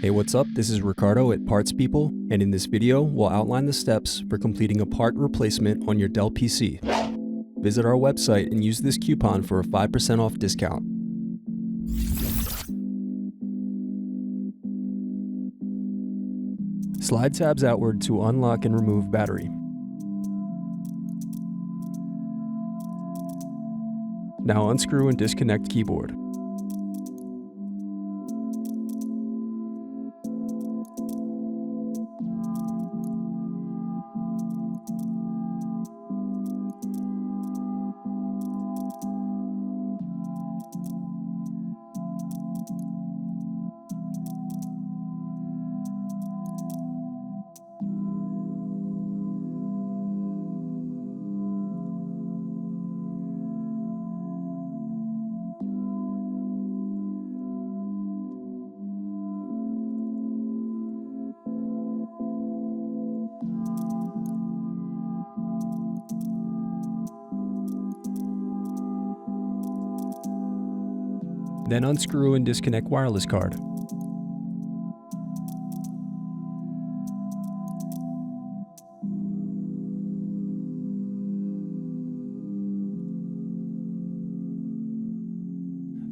Hey, what's up? This is Ricardo at Parts People, and in this video, we'll outline the steps for completing a part replacement on your Dell PC. Visit our website and use this coupon for a 5% off discount. Slide tabs outward to unlock and remove battery. Now unscrew and disconnect keyboard. Then unscrew and disconnect wireless card.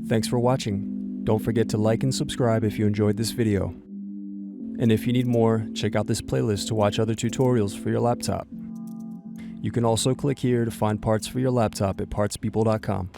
Thanks for watching. Don't forget to like and subscribe if you enjoyed this video. And if you need more, check out this playlist to watch other tutorials for your laptop. You can also click here to find parts for your laptop at partspeople.com.